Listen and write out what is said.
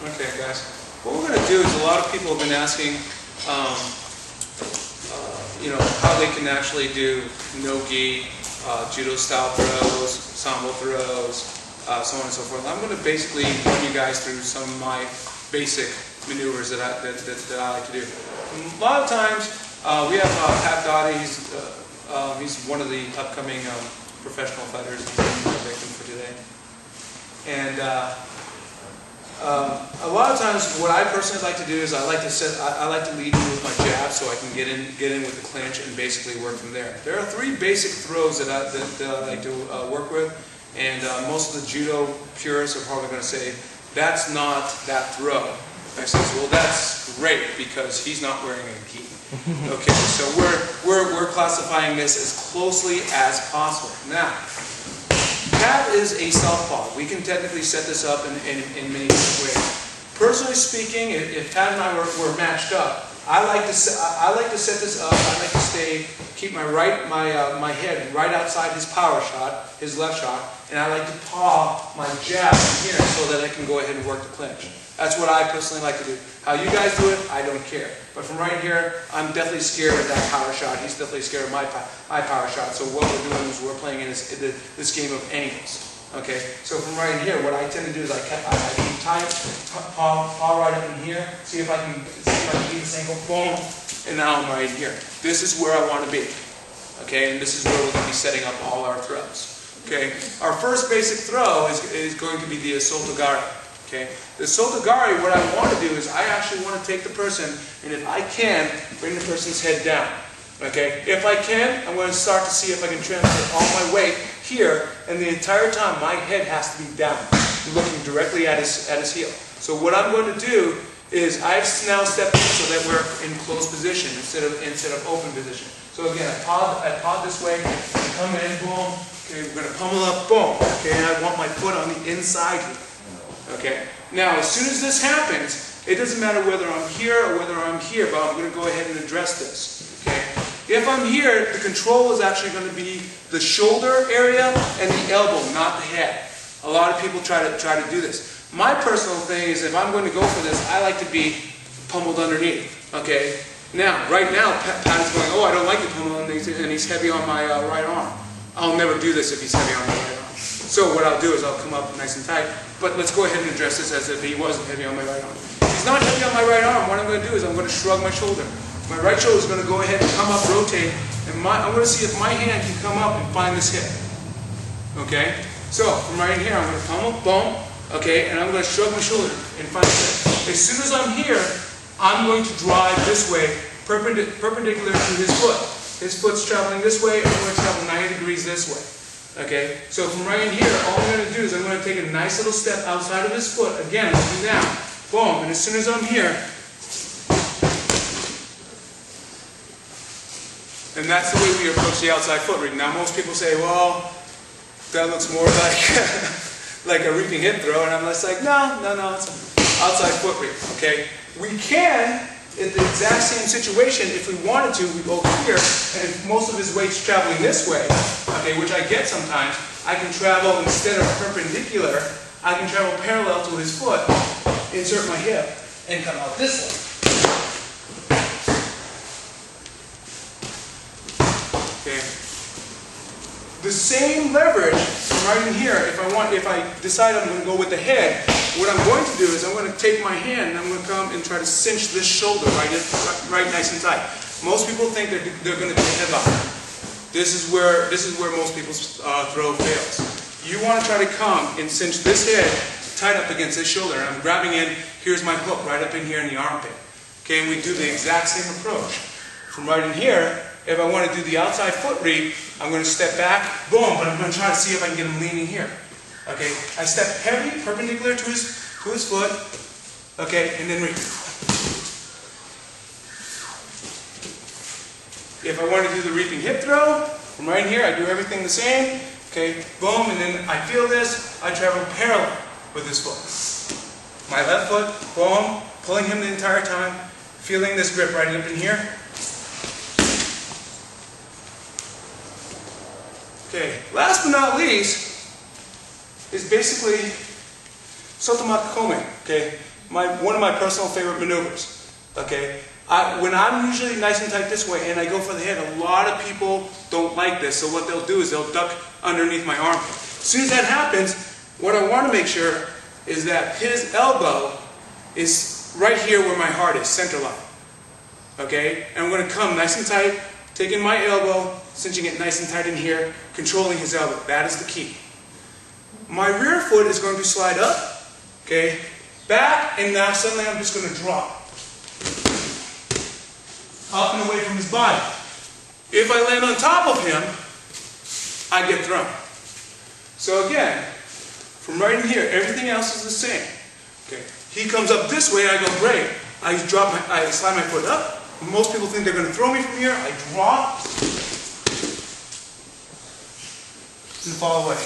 Okay, guys. What we're going to do is a lot of people have been asking, how they can actually do no-gi, judo style throws, sambo throws, so on and so forth. I'm going to basically run you guys through some of my basic maneuvers that I like to do. A lot of times we have Pat Dottie. He's one of the upcoming professional fighters. He's a victim for today. And a lot of times, what I personally like to do is I like to lead you with my jab, so I can get in with the clinch and basically work from there. There are three basic throws that I like to work with, and most of the judo purists are probably going to say that's not that throw. I says, well, that's great because he's not wearing a gi. Okay, so we're classifying this as closely as possible. Now, Pat is a southpaw. We can technically set this up in many different ways. Personally speaking, if Pat and I were matched up, I like to set this up. I like to keep my head right outside his power shot, his left shot, and I like to paw my jab here so that I can go ahead and work the clinch. That's what I personally like to do. How you guys do it, I don't care. But from right here, I'm definitely scared of that power shot. He's definitely scared of my power shot. So what we're doing is we're playing in this game of angles. Okay. So from right here, what I tend to do is I keep tight, paw right up in here. See if I can keep this angle. Boom. And now I'm right here. This is where I want to be. Okay. And this is where we're going to be setting up all our throws. Okay. Our first basic throw is going to be the soltogari. Okay. The soltogari, what I want to do is I actually want to take the person, and if I can, bring the person's head down. Okay. If I can, I'm going to start to see if I can transfer all my weight here, and the entire time my head has to be down, looking directly at his heel. So what I'm going to do is I've now stepped in so that we're in closed position instead of open position. So again, I paw this way, I come in, boom. Okay, we're going to pummel up, boom. Okay, and I want my foot on the inside here. Okay. Now, as soon as this happens, it doesn't matter whether I'm here or whether I'm here, but I'm going to go ahead and address this. Okay. If I'm here, the control is actually going to be the shoulder area and the elbow, not the head. A lot of people try to do this. My personal thing is, if I'm going to go for this, I like to be pummeled underneath. Okay. Now, right now, Pat is going, oh, I don't like the pummel, and he's heavy on my right arm. I'll never do this if he's heavy on my right arm. So what I'll do is I'll come up nice and tight, but let's go ahead and address this as if he wasn't heavy on my right arm. If he's not heavy on my right arm, what I'm going to do is I'm going to shrug my shoulder. My right shoulder is going to go ahead and come up, rotate, and I'm going to see if my hand can come up and find this hip. Okay? So, from right here, I'm going to pummel, boom, okay, and I'm going to shrug my shoulder and find this hip. As soon as I'm here, I'm going to drive this way, perpendicular to his foot. His foot's traveling this way, I'm going to travel 90 degrees this way. Okay, so from right in here, all I'm going to do is I'm going to take a nice little step outside of his foot. Again, looking down. Boom. And as soon as I'm here, and that's the way we approach the outside foot rig. Now, most people say, well, that looks more like like a reaping hip throw. And I'm just like, no, it's an outside foot rig. Okay, we can, in the exact same situation, if we wanted to, we go here, and if most of his weight's traveling this way, okay, which I get sometimes, I can travel, instead of perpendicular, I can travel parallel to his foot, insert my hip, and come out this way. Okay. The same leverage right in here, if I decide I'm going to go with the head, what I'm going to do is I'm going to take my hand and I'm going to come and try to cinch this shoulder right nice and tight. Most people think they're going to do a head lock. This is where most people's throw fails. You want to try to come and cinch this head tight up against this shoulder, and I'm grabbing in. Here's my hook right up in here in the armpit. Okay, and we do the exact same approach. From right in here, if I want to do the outside foot reap, I'm going to step back, boom, but I'm going to try to see if I can get him leaning here. Okay, I step heavy, perpendicular to his foot, okay, and then reap. If I want to do the reaping hip throw, from right here, I do everything the same, okay, boom, and then I feel this, I travel parallel with this foot. My left foot, boom, pulling him the entire time, feeling this grip right up in here. Okay, last but not least, is basically sotomakome, okay? one of my personal favorite maneuvers. Okay, when I'm usually nice and tight this way and I go for the head, a lot of people don't like this. So what they'll do is they'll duck underneath my armpit. As soon as that happens, what I want to make sure is that his elbow is right here where my heart is, center line. Okay, and I'm going to come nice and tight, taking my elbow, cinching it nice and tight in here, controlling his elbow. That is the key. My rear foot is going to slide up, okay, back, and now suddenly I'm just going to drop. Up and away from his body. If I land on top of him, I get thrown. So again, from right in here, everything else is the same. Okay, he comes up this way, I go, great. I slide my foot up. Most people think they're going to throw me from here. I drop and fall away.